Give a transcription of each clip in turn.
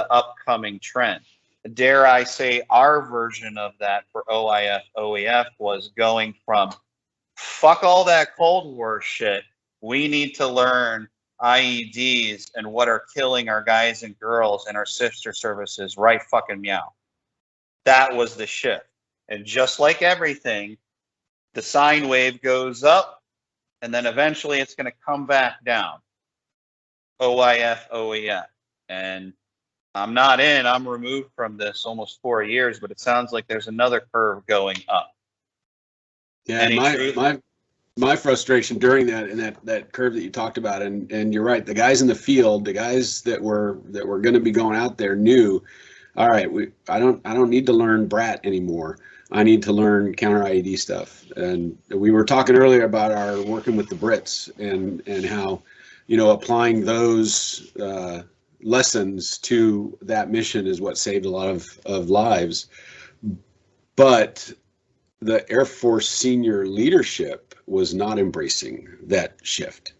the upcoming trend. Dare I say our version of that for OIF, OEF was going from fuck all that Cold War shit. We need to learn IEDs and what are killing our guys and girls and our sister services right fucking meow. That was the shift. And just like everything, the sine wave goes up and then eventually it's going to come back down. OIF, OEF. And I'm not in, I'm removed from this almost 4 years, but it sounds like there's another curve going up. Yeah, my frustration during that and that curve that you talked about, and you're right, the guys in the field, the guys that were going to be going out there knew, all right, I don't need to learn BRAT anymore. I need to learn counter IED stuff. And we were talking earlier about our working with the Brits and how, applying those lessons to that mission is what saved a lot of lives. But the Air Force senior leadership was not embracing that shift.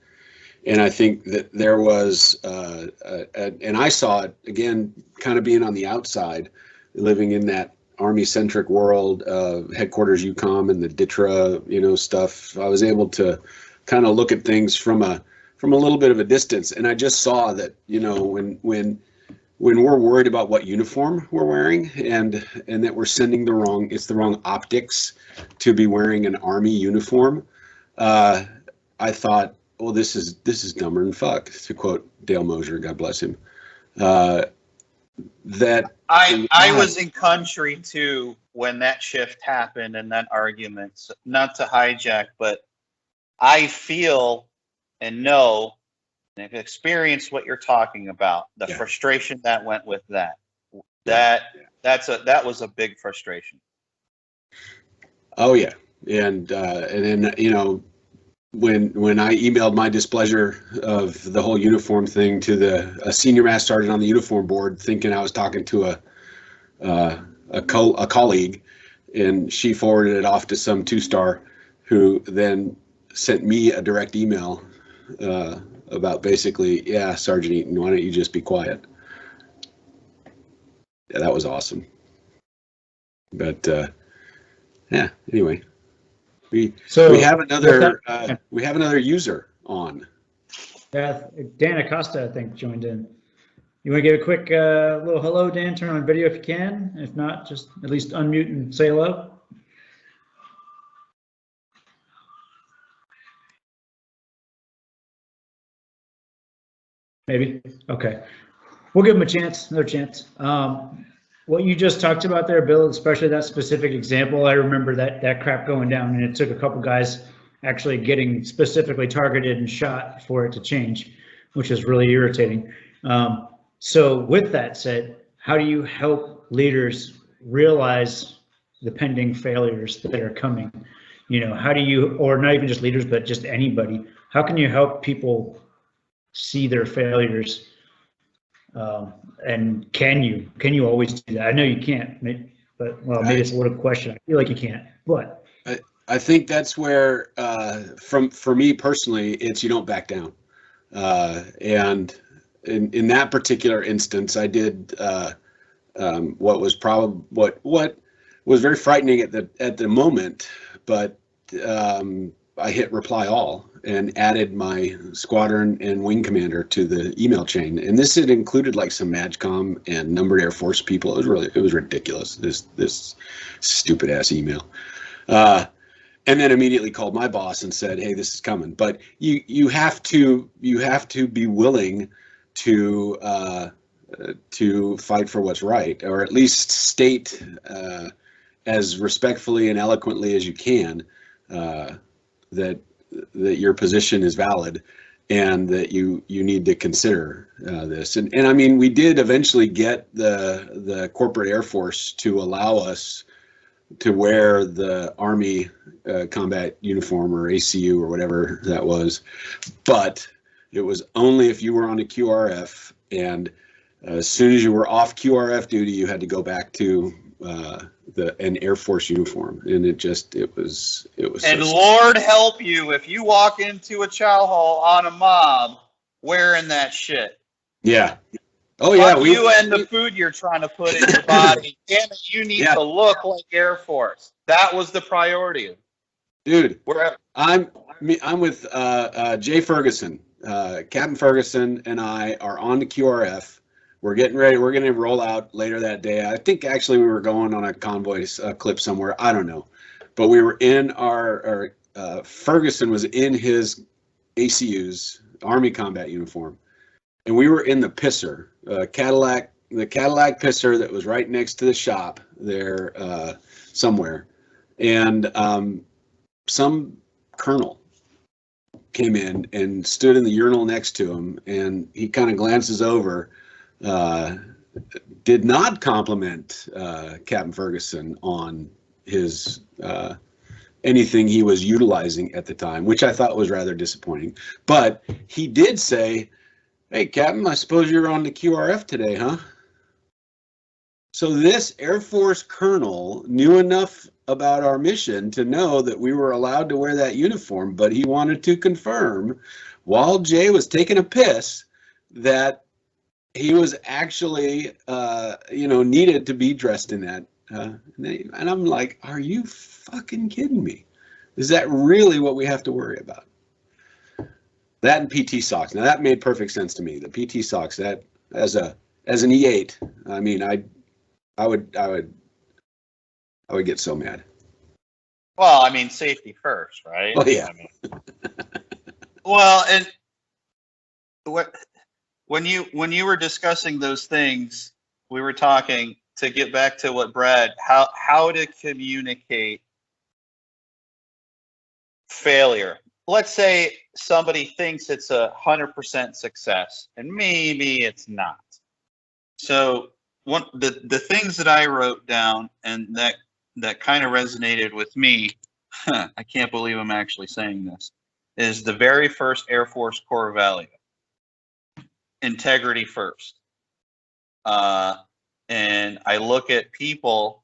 And I think that there was, and I saw it, again, kind of being on the outside, living in that Army-centric world, headquarters EUCOM and the DITRA, stuff. I was able to kind of look at things from a little bit of a distance. And I just saw that, when we're worried about what uniform we're wearing and that we're sending the wrong optics to be wearing an Army uniform, I thought, well, this is dumber than fuck, to quote Dale Mosier, God bless him. That I was in country too when that shift happened and that argument. So not to hijack, but I feel and know and have experienced what you're talking about. The frustration that went with that. That was a big frustration. Oh yeah, and then when I emailed my displeasure of the whole uniform thing to a senior master sergeant on the uniform board, thinking I was talking to a colleague, and she forwarded it off to some 2-star who then sent me a direct email about basically, yeah, Sergeant Eaton, why don't you just be quiet? Yeah, that was awesome. But yeah, anyway. We have another user on. Dan Acosta, I think, joined in. You want to give a quick little hello, Dan? Turn on video if you can. If not, just at least unmute and say hello. Maybe. Okay. We'll give him a chance, another chance. What you just talked about there, Bill, especially that specific example, I remember that crap going down, and it took a couple guys actually getting specifically targeted and shot for it to change, which is really irritating. So with that said, how do you help leaders realize the pending failures that are coming? How do you, or not even just leaders, but just anybody, how can you help people see their failures? And can you always do that? I know you can't, but maybe it's a little question. I feel like you can't, but I think that's where, for me personally, it's you don't back down. And in that particular instance, I did what was very frightening at the moment, but I hit reply all and added my squadron and wing commander to the email chain. And this had included like some MAGCOM and numbered Air Force people. It was ridiculous, this stupid ass email. And then immediately called my boss and said, hey, this is coming. But you have to be willing to fight for what's right, or at least state as respectfully and eloquently as you can that your position is valid and that you need to consider this. And I mean, we did eventually get the corporate Air Force to allow us to wear the Army combat uniform, or ACU, or whatever that was, but it was only if you were on a QRF, and as soon as you were off QRF duty, you had to go back to an Air Force uniform, and it was. And so Lord help you if you walk into a chow hall on a mob wearing that shit. Yeah, Oh yeah, Fuck you and the food you're trying to put in your body. Damn it, you need Yeah. to look like Air Force. That was the priority. dude. We're I'm with Jay Ferguson. Captain Ferguson and I are on the QRF. We're getting ready. We're going to roll out later that day. I think actually we were going on a convoy clip somewhere. I don't know, but we were in our Ferguson was in his ACU's Army combat uniform, and we were in the pisser, Cadillac, the Cadillac pisser that was right next to the shop there somewhere, and some colonel came in and stood in the urinal next to him, and he kind of glances over, did not compliment Captain Ferguson on his anything he was utilizing at the time, which I thought was rather disappointing. But he did say, "Hey, Captain, I suppose you're on the QRF today, huh?" So this Air Force colonel knew enough about our mission to know that we were allowed to wear that uniform, but he wanted to confirm while Jay was taking a piss that he was actually, needed to be dressed in that. And I'm like, are you fucking kidding me? Is that really what we have to worry about? That and PT socks. Now that made perfect sense to me. The PT socks, that as an E8, I mean, I would get so mad. well, I mean, safety first, right? Oh yeah. I mean, well, and when you were discussing those things, we were talking to get back to what Brad, how to communicate failure. Let's say somebody thinks it's 100% success, and maybe it's not. So the things that I wrote down and that kind of resonated with me, I can't believe I'm actually saying this, is the very first Air Force core value: integrity first. And I look at people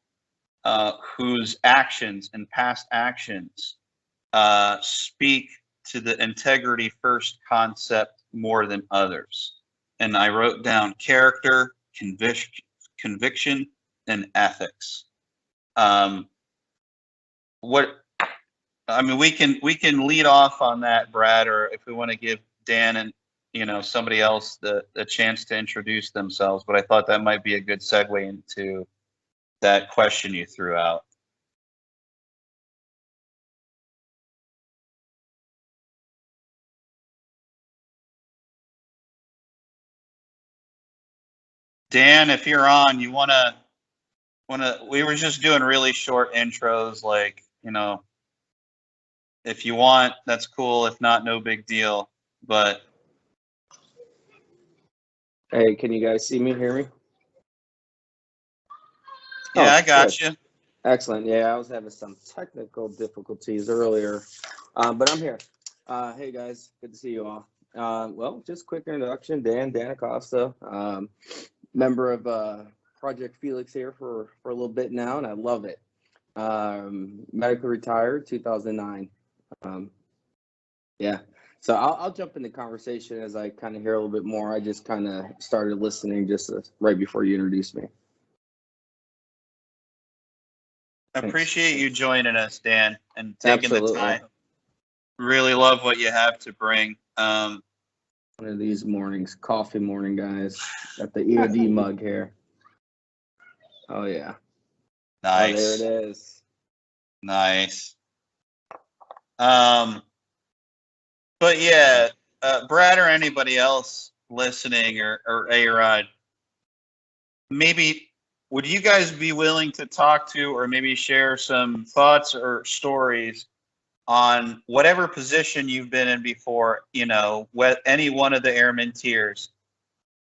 whose actions and past actions speak to the integrity first concept more than others. And I wrote down character, conviction, and ethics. We can lead off on that, Brad, or if we want to give Dan and somebody else the chance to introduce themselves, but I thought that might be a good segue into that question you threw out. Dan, if you're on, we were just doing really short intros, like, if you want, that's cool. If not, no big deal. But hey, can you guys see me, hear me? yeah, I got you. Excellent. Yeah, I was having some technical difficulties earlier, but I'm here. Hey guys, good to see you all. Well, just quick introduction. Dan Acosta, member of Project Felix here for a little bit now, and I love it. Medically retired 2009. Yeah. So I'll jump in the conversation as I kind of hear a little bit more. I just kind of started listening just right before you introduced me. Appreciate you joining us, Dan, and taking Absolutely. the time. Really love what you have to bring. One of these mornings, coffee morning, guys. Got the EOD mug here. Oh yeah. Nice. Oh, there it is. Nice. But yeah, Brad or anybody else listening, or A-Rod, maybe would you guys be willing to talk to or maybe share some thoughts or stories on whatever position you've been in before, with any one of the airman tiers?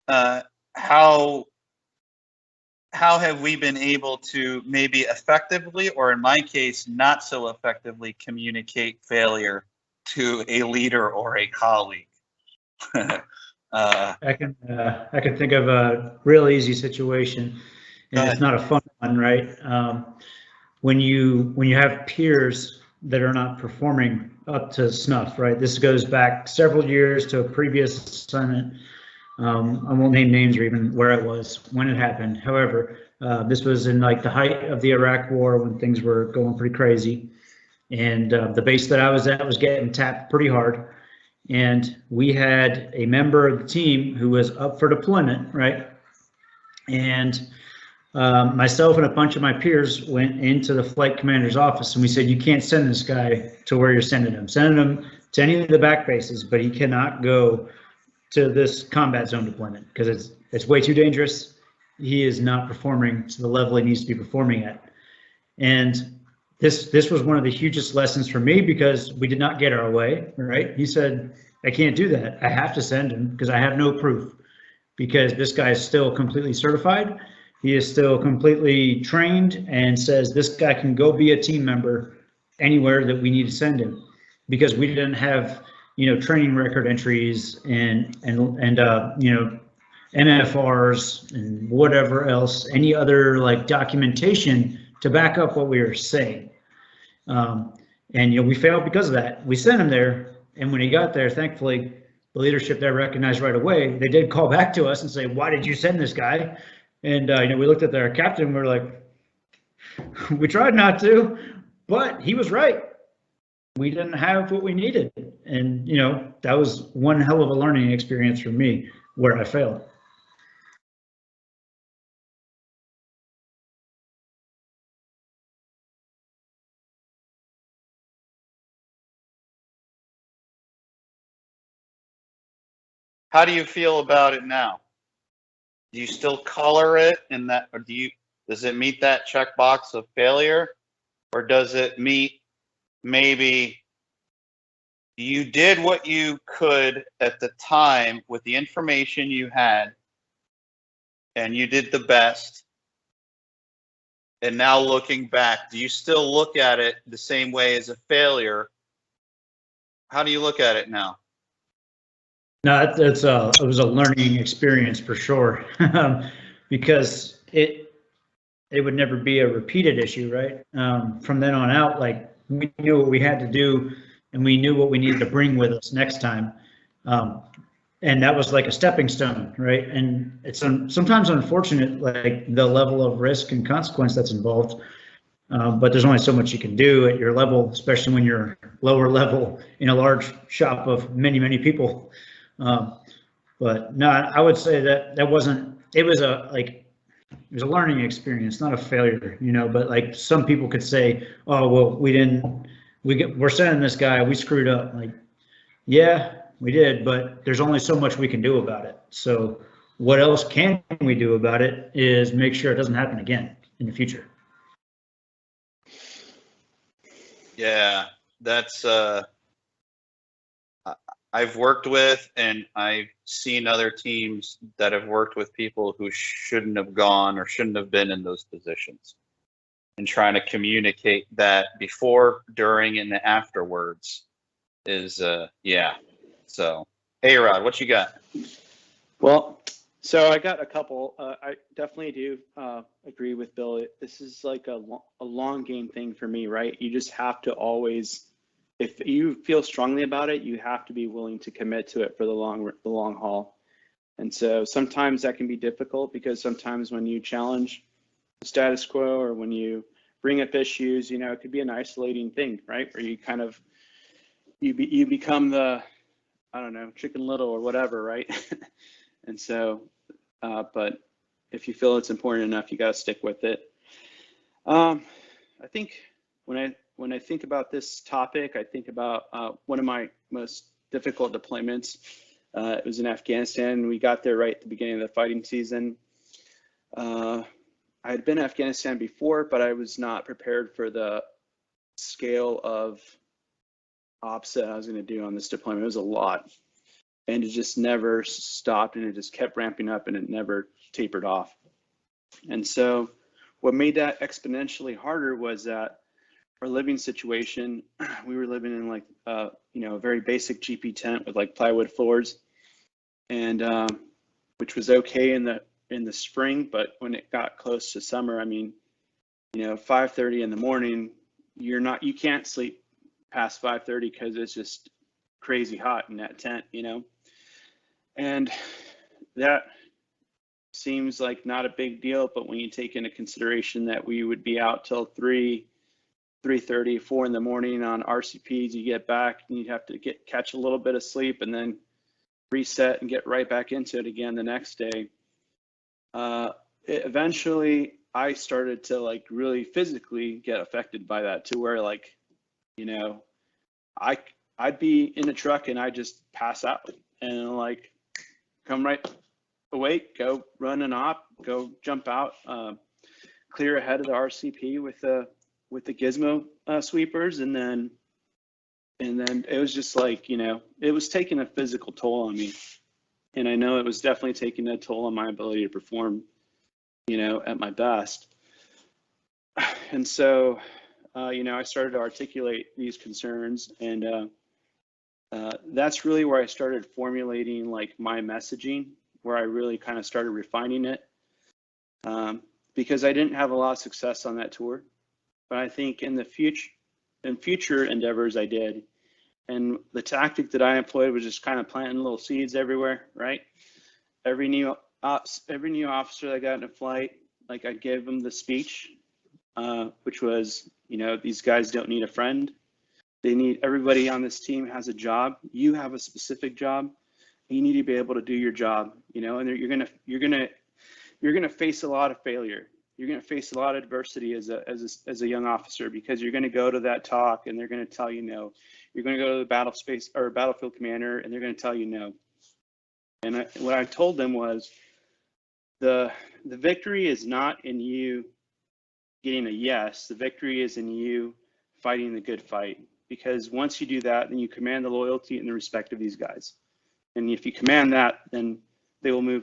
How have we been able to maybe effectively, or in my case, not so effectively, communicate failure to a leader or a colleague? I can think of a real easy situation, and it's not a fun one, right? When you have peers that are not performing up to snuff, right? This goes back several years to a previous assignment. I won't name names or even where it was when it happened. However, this was in like the height of the Iraq War when things were going pretty crazy. And the base that I was at was getting tapped pretty hard. And we had a member of the team who was up for deployment, right? And myself and a bunch of my peers went into the flight commander's office and we said, you can't send this guy to where you're sending him. Send him to any of the back bases, but he cannot go to this combat zone deployment because it's way too dangerous. He is not performing to the level he needs to be performing at. And this was one of the hugest lessons for me because we did not get our way, right? He said, I can't do that. I have to send him because I have no proof because this guy is still completely certified. He is still completely trained and says this guy can go be a team member anywhere that we need to send him because we didn't have, training record entries and NFRs and whatever else, any other like documentation to back up what we were saying. And we failed because of that. We sent him there, and when he got there, thankfully, the leadership there recognized right away. They did call back to us and say, "Why did you send this guy?" And we looked at our captain. And we're like, "We tried not to, but he was right. We didn't have what we needed." And that was one hell of a learning experience for me where I failed. How do you feel about it now? Do you still color it in that, or does it meet that checkbox of failure, or does it meet maybe you did what you could at the time with the information you had, and you did the best, and now looking back, do you still look at it the same way as a failure? How do you look at it now? No, it was a learning experience for sure, because it would never be a repeated issue, right? From then on out, like we knew what we had to do, and we knew what we needed to bring with us next time, and that was like a stepping stone, right? And it's sometimes unfortunate, like the level of risk and consequence that's involved. But there's only so much you can do at your level, especially when you're lower level in a large shop of many, many people. But no, I would say that wasn't. It was a learning experience, not a failure, But like some people could say, "Oh, well, we're sending this guy. We screwed up." Like, yeah, we did, but there's only so much we can do about it. So, what else can we do about it? Is make sure it doesn't happen again in the future. Yeah, that's I've worked with, and I've seen other teams that have worked with people who shouldn't have gone or shouldn't have been in those positions, and trying to communicate that before, during, and afterwards is yeah. So, hey, Rod, what you got? Well, so I got a couple. I definitely do agree with Bill. This is like a long game thing for me, right? You just have to always, if you feel strongly about it, you have to be willing to commit to it for the long haul. And so sometimes that can be difficult because sometimes when you challenge the status quo or when you bring up issues, it could be an isolating thing, right? Where you kind of you become the, I don't know, Chicken Little or whatever, right? And so, but if you feel it's important enough, you got to stick with it. I think when I think about this topic, I think about one of my most difficult deployments. It was in Afghanistan. We got there right at the beginning of the fighting season. I had been in Afghanistan before, but I was not prepared for the scale of ops that I was going to do on this deployment. It was a lot. And it just never stopped, and it just kept ramping up, and it never tapered off. And so what made that exponentially harder was that our living situation, we were living in like a very basic GP tent with like plywood floors, and which was okay in the spring, but when it got close to summer, 5:30 in the morning, you can't sleep past 5:30 because it's just crazy hot in that tent, And that seems like not a big deal, but when you take into consideration that we would be out till 3:30, 4 in the morning on RCPs, you get back and you'd have to catch a little bit of sleep and then reset and get right back into it again the next day. Eventually I started to like really physically get affected by that, to where like, you know, I'd be in a truck and I just pass out and like come right awake, go run an op, go jump out, clear ahead of the RCP with the gizmo sweepers, and then it was just like, you know, it was taking a physical toll on me, and I know it was definitely taking a toll on my ability to perform, you know, at my best. And so, you know, I started to articulate these concerns, and that's really where I started formulating like my messaging, where I really kind of started refining it, because I didn't have a lot of success on that tour, but I think in future endeavors I did. And the tactic that I employed was just kind of planting little seeds everywhere, right? Every new officer that got in a flight, like I gave them the speech, which was, you know, these guys don't need a friend. Everybody on this team has a job. You have a specific job. You need to be able to do your job, you know, and you're gonna face a lot of failure. You're gonna face a lot of adversity as a young officer, because you're gonna go to that talk and they're gonna tell you no. You're gonna go to the battlefield commander and they're gonna tell you no. And what I told them was, the victory is not in you getting a yes. The victory is in you fighting the good fight, because once you do that, then you command the loyalty and the respect of these guys. And if you command that, then they will move